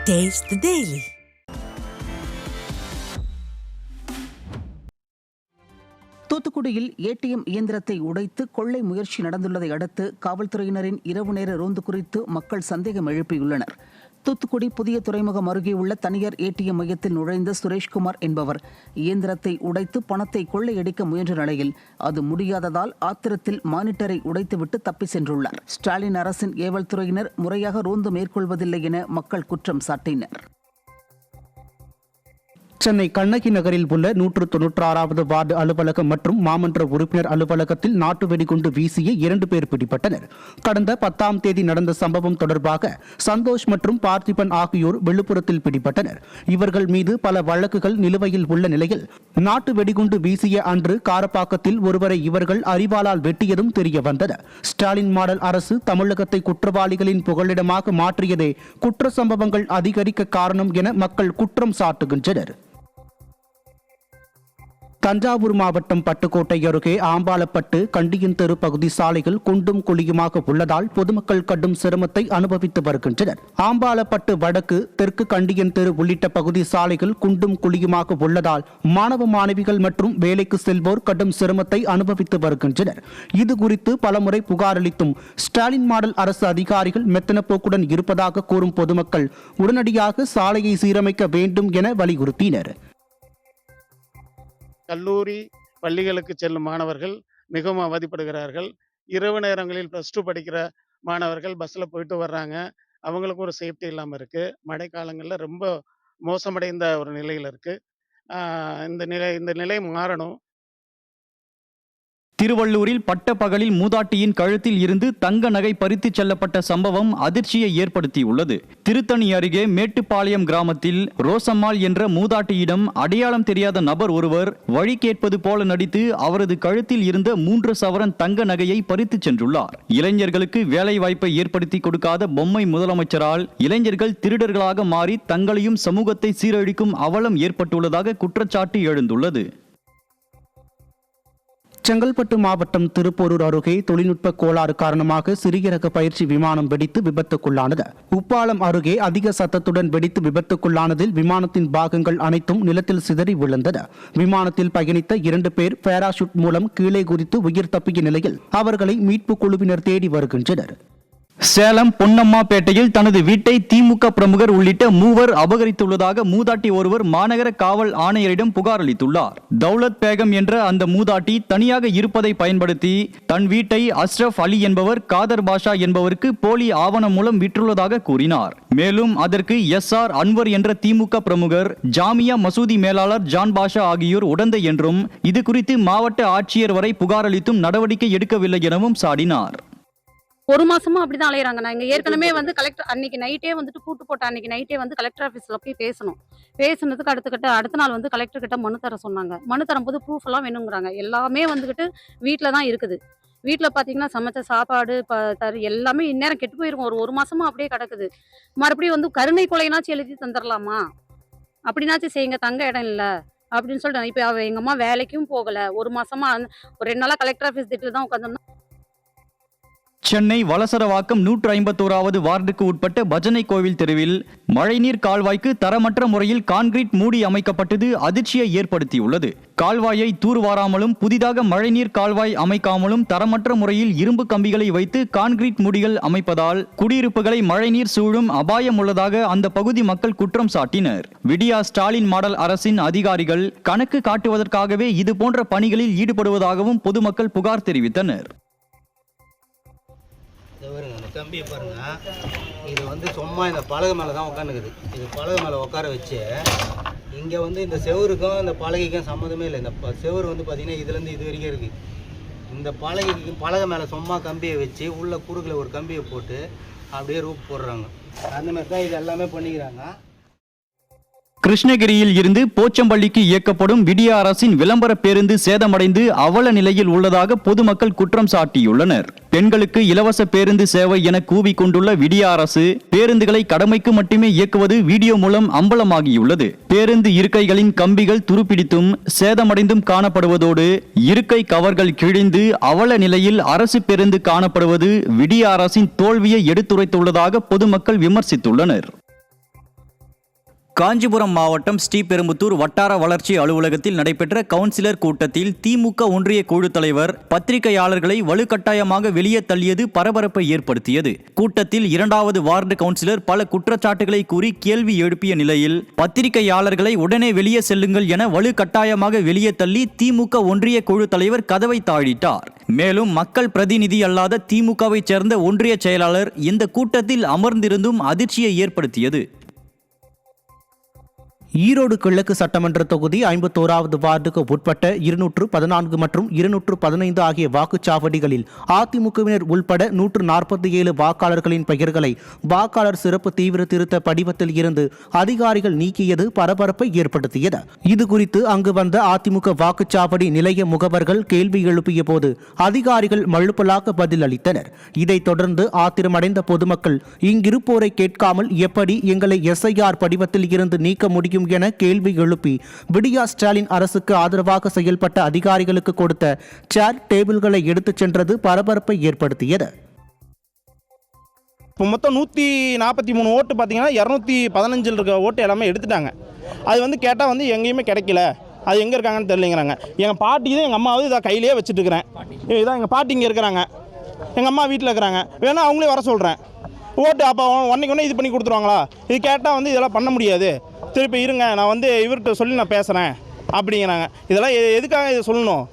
Taste the Daily. தூத்துக்குடியில் ATM இயந்திரத்தை உடைத்து கொள்ளை முயற்சி நடந்துள்ளதை அடுத்து காவல்துறையினரின் இரவு நேர ரோந்து குறித்து மக்கள் சந்தேகம் எழுப்பியுள்ளனர். தூத்துக்குடி புதிய துறைமுகம் அருகே உள்ள தனியார் ஏடிஎம் மையத்தில் நுழைந்த சுரேஷ்குமார் என்பவர் இயந்திரத்தை உடைத்து பணத்தை கொள்ளையடிக்க முயன்ற நிலையில் அது முடியாததால் ஆத்திரத்தில் மானிட்டரை உடைத்துவிட்டு தப்பி சென்றுள்ளார். ஸ்டாலின் அரசின் ஏவல் துறையினர் முறையாக ரோந்து மேற்கொள்வதில்லை என மக்கள் குற்றம் சாட்டினர். சென்னை கண்ணகி நகரில் உள்ள 196வது வார்டு அலுவலகம் மற்றும் மாமன்ற உறுப்பினர் அலுவலகத்தில் நாட்டு வெடிகுண்டு வீசிய 2 பேர் பிடிபட்டனர். கடந்த 10ஆம் தேதி நடந்த சம்பவம் தொடர்பாக சந்தோஷ் மற்றும் பார்த்திபன் ஆகியோர் விழுப்புரத்தில் பிடிபட்டனர். இவர்கள் மீது பல வழக்குகள் நிலுவையில் உள்ள நிலையில் நாட்டு வெடிகுண்டு வீசிய அன்று காரப்பாக்கத்தில் ஒருவரை இவர்கள் அரிவாளால் வெட்டியதும் தெரிய வந்தது. ஸ்டாலின் மாடல் அரசு தமிழகத்தை குற்றவாளிகளின் புகலிடமாக மாற்றியதே குற்ற சம்பவங்கள் அதிகரிக்க காரணம் என மக்கள் குற்றம் சாட்டுகின்றனர். தஞ்சாவூர் மாவட்டம் பட்டுக்கோட்டை அருகே ஆம்பாலப்பட்டு கண்டியன் தெரு பகுதி சாலைகள் குண்டும் குழியுமாக உள்ளதால் பொதுமக்கள் கடும் சிரமத்தை அனுபவித்து வருகின்றனர். ஆம்பாலப்பட்டு வடக்கு தெற்கு கண்டியன் தெரு உள்ளிட்ட பகுதி சாலைகள் குண்டும் குழியுமாக உள்ளதால் மாணவ மாணவிகள் மற்றும் வேலைக்கு செல்வோர் கடும் சிரமத்தை அனுபவித்து வருகின்றனர். இது குறித்து பலமுறை புகார் அளித்தும் ஸ்டாலின் மாடல் அரசு அதிகாரிகள் மெத்தன போக்குடன் இருப்பதாக கூறும் பொதுமக்கள் உடனடியாக சாலையை சீரமைக்க வேண்டும் என வலியுறுத்தினர். கல்லூரி பள்ளிகளுக்கு செல்லும் மாணவர்கள் மிகவும் அவதிப்படுகிறார்கள். இரவு நேரங்களில் +2 படிக்கிற மாணவர்கள் பஸ்ஸில் போயிட்டு வர்றாங்க. அவங்களுக்கு ஒரு சேஃப்டி இல்லாமல் இருக்குது. மழை காலங்களில் ரொம்ப மோசமடைந்த ஒரு நிலையில் இருக்குது. இந்த நிலை மாறணும். திருவள்ளூரில் பட்டப்பகலில் மூதாட்டியின் கழுத்தில் இருந்து தங்க நகை பறித்துச் செல்லப்பட்ட சம்பவம் அதிர்ச்சியை ஏற்படுத்தியுள்ளது. திருத்தணி அருகே மேட்டுப்பாளையம் கிராமத்தில் ரோசம்மாள் என்ற மூதாட்டியிடம் அடையாளம் தெரியாத நபர் ஒருவர் வழி கேட்பது போல நடித்து அவரது கழுத்தில் இருந்த 3 சவரன் தங்க நகையை பறித்துச் சென்றுள்ளார். இளைஞர்களுக்கு வேலை வாய்ப்பை ஏற்படுத்தி கொடுக்காத பொம்மை முதலமைச்சரால் இளைஞர்கள் திருடர்களாக மாறி தங்களையும் சமூகத்தை சீரழிக்கும் அவலம் ஏற்பட்டுள்ளதாக குற்றச்சாட்டு எழுந்துள்ளது. செங்கல்பட்டு மாவட்டம் திருப்போரூர் அருகே தொழில்நுட்ப கோளாறு காரணமாக சிறிய ரக பயிற்சி விமானம் வெடித்து விபத்துக்குள்ளானது. உப்பாலம் அருகே அதிக சத்தத்துடன் வெடித்து விபத்துக்குள்ளானதில் விமானத்தின் பாகங்கள் அனைத்தும் நிலத்தில் சிதறி விழுந்தது. விமானத்தில் பயணித்த 2 பேர் பாராசூட் மூலம் கீழே குதித்து உயிர் தப்பிய நிலையில் அவர்களை மீட்பு குழுவினர் தேடி வருகின்றனர். சேலம் பொன்னம்மாபேட்டையில் தனது வீட்டை திமுக பிரமுகர் உள்ளிட்ட 3 அபகரித்துள்ளதாக மூதாட்டி ஒருவர் மாநகர காவல் ஆணையரிடம் புகார் அளித்துள்ளார். தௌலத் பேகம் என்ற அந்த மூதாட்டி தனியாக இருப்பதை பயன்படுத்தி தன் வீட்டை அஷ்ரப் அலி என்பவர் காதர் பாஷா என்பவருக்கு போலி ஆவணம் மூலம் விற்றுள்ளதாக கூறினார். மேலும் அதற்கு SR அன்வர் என்ற திமுக பிரமுகர், ஜாமியா மசூதி மேலாளர் ஜான் பாஷா ஆகியோர் உடந்தை என்றும் இது குறித்து மாவட்ட ஆட்சியர் வரை புகார் அளித்தும் நடவடிக்கை எடுக்கவில்லை எனவும் சாடினார். 1 மாசமா அப்படிதான் அலையறாங்க. நாங்க ஏற்கனவே கலெக்டர் அன்னைக்கு நைட்டே பூட்டு போட்ட அன்னைக்கு நைட்டே கலெக்டர் ஆஃபீஸ்ல போய் பேசணுதுக்கு அடுத்த நாள் கலெக்டர் கிட்ட மனு தர சொன்னாங்க. மனு தரும்போது ப்ரூஃப் எல்லாம் வேணுங்கிறாங்க. எல்லாமே வீட்டில் தான் இருக்குது. வீட்டில் பார்த்தீங்கன்னா சமைச்ச சாப்பாடு எல்லாமே இந்நேரம் கெட்டு போயிருக்கும். ஒரு மாசமா அப்படியே கிடக்குது. மறுபடியும் கருணை கொலைனாச்சும் எழுதி தந்துடலாமா, அப்படின்னாச்சும் செய்யுங்க, தங்க இடம் இல்லை அப்படின்னு சொல்லிட்டு. இப்போ எங்க அம்மா வேலைக்கும் போகல. 1 மாசமா ஒரு 2 நாளா கலெக்டர் ஆஃபீஸ் திட்டில் தான் உட்காந்துருந்தோம். சென்னை வலசரவாக்கம் 151வது வார்டுக்கு உட்பட்ட பஜனை கோவில் தெருவில் மழைநீர் கால்வாய்க்கு தரமற்ற முறையில் கான்கிரீட் மூடி அமைக்கப்பட்டது அதிர்ச்சியை ஏற்படுத்தியுள்ளது. கால்வாயை தூர்வாராமலும் புதிதாக மழைநீர் கால்வாய் அமைக்காமலும் தரமற்ற முறையில் இரும்பு கம்பிகளை வைத்து கான்கிரீட் மூடிகள் அமைப்பதால் குடியிருப்புகளை மழைநீர் சூழும் அபாயம் உள்ளதாக அந்த பகுதி மக்கள் குற்றம் சாட்டினர். விடியா ஸ்டாலின் மாடல் அரசின் அதிகாரிகள் கணக்கு காட்டுவதற்காகவே இதுபோன்ற பணிகளில் ஈடுபடுவதாகவும் பொதுமக்கள் புகார் தெரிவித்தனர். அந்த கம்பியை பாருங்க, இது சும்மா இந்த பலகை மேலே தான் உட்காந்துக்குது. இது பலகை மேலே உட்கார வச்சு இங்கே இந்த செவருக்கும் இந்த பலகைக்கும் சம்மந்தமே இல்லை. இந்த செவரு பார்த்தீங்கன்னா இதுலேருந்து இது வரைக்கும் இருக்குது. இந்த பலகை மேலே சும்மா கம்பியை வச்சு உள்ள குறுக்கில் ஒரு கம்பியை போட்டு அப்படியே ரூப் போடுறாங்க. அந்த மாதிரி தான் இது எல்லாமே பண்ணிக்கிறாங்க. கிருஷ்ணகிரியில் இருந்து போச்சம்பள்ளிக்கு இயக்கப்படும் விடியா அரசின் விளம்பர பேருந்து சேதமடைந்து அவல நிலையில் உள்ளதாக பொதுமக்கள் குற்றம் சாட்டியுள்ளனர். பெண்களுக்கு இலவச பேருந்து சேவை என கூவிக்கொண்டுள்ள விடியா அரசு பேருந்துகளை கடமைக்கு மட்டுமே இயக்குவது வீடியோ மூலம் அம்பலமாகியுள்ளது. பேருந்து இருக்கைகளின் கம்பிகள் துருப்பிடித்தும் சேதமடைந்தும் காணப்படுவதோடு இருக்கை கவர்கள் கிழிந்து அவல நிலையில் அரசு பேருந்து காணப்படுவது விடியா அரசின் தோல்வியை எடுத்துரைத்துள்ளதாக பொதுமக்கள் விமர்சித்துள்ளனர். காஞ்சிபுரம் மாவட்டம் ஸ்ரீபெரும்புத்தூர் வட்டார வளர்ச்சி அலுவலகத்தில் நடைபெற்ற கவுன்சிலர் கூட்டத்தில் திமுக ஒன்றிய குழு தலைவர் பத்திரிகையாளர்களை வலுக்கட்டாயமாக வெளியே தள்ளியது பரபரப்பை ஏற்படுத்தியது. கூட்டத்தில் 2வது வார்டு கவுன்சிலர் பல குற்றச்சாட்டுகளை கூறி கேள்வி எழுப்பிய நிலையில் பத்திரிகையாளர்களை உடனே வெளியே செல்லுங்கள் என வலுக்கட்டாயமாக வெளியே தள்ளி திமுக ஒன்றிய குழு தலைவர் கதவை தாழிட்டார். மேலும் மக்கள் பிரதிநிதி அல்லாத திமுகவை சேர்ந்த ஒன்றிய செயலாளர் இந்த கூட்டத்தில் அமர்ந்திருந்தும் அதிர்ச்சியை ஏற்படுத்தியது. ஈரோடு கிழக்கு சட்டமன்ற தொகுதி 51வது வார்டுக்கு உட்பட்ட 214 மற்றும் 215 ஆகிய வாக்குச்சாவடிகளில் அதிமுகவினர் உள்பட 147 வாக்காளர்களின் பெயர்களை வாக்காளர் சிறப்பு தீவிர திருத்த படிவத்தில் இருந்து அதிகாரிகள் நீக்கியது பரபரப்பை ஏற்படுத்தியது. இதுகுறித்து அங்கு வந்த அதிமுக வாக்குச்சாவடி நிலைய முகவர்கள் கேள்வி எழுப்பிய போது அதிகாரிகள் மழுப்பலாக பதில் அளித்தனர். இதைத் தொடர்ந்து ஆத்திரமடைந்த பொதுமக்கள் இங்கிருப்போரை கேட்காமல் எப்படி எங்களை எஸ்ஐஆர் படிவத்தில் இருந்து நீக்க முடியும் என கேள்வி எழுப்பி விடியா ஸ்டாலின் அரசுக்கு ஆதரவாக செயல்பட்ட அதிகாரிகளுக்கு கொடுத்த சேர் டேபிள்களை எடுத்துச் சென்றது பரபரப்பை ஏற்படுத்தியது. இப்போ மொத்தம் 143 ஓட்டு பார்த்தீங்கன்னா 215 இருக்க ஓட்டு எல்லாமே எடுத்துட்டாங்க. அது கேட்டால் எங்கேயுமே கிடைக்கல, அது எங்கே இருக்காங்கன்னு தெரியலைங்கிறாங்க. எங்கள் பாட்டி தான் எங்கள் அம்மாவது இதை கையிலேயே வச்சுட்டு இருக்கிறேன். இதான் எங்கள் பாட்டி இங்கே இருக்கிறாங்க, எங்கள் அம்மா வீட்டில் இருக்கிறாங்க. வேணா அவங்களே வர சொல்கிறேன். ஓட்டு அப்போ ஒன்றைக்கு இது பண்ணி கொடுத்துருவாங்களா? இது கேட்டால் இதெல்லாம் பண்ண முடியாது, திருப்பி இருங்க நான் இவர்கிட்ட சொல்லி நான் பேசுகிறேன் அப்படிங்கிறாங்க. இதெல்லாம் எதுக்காக இதை சொல்லணும்?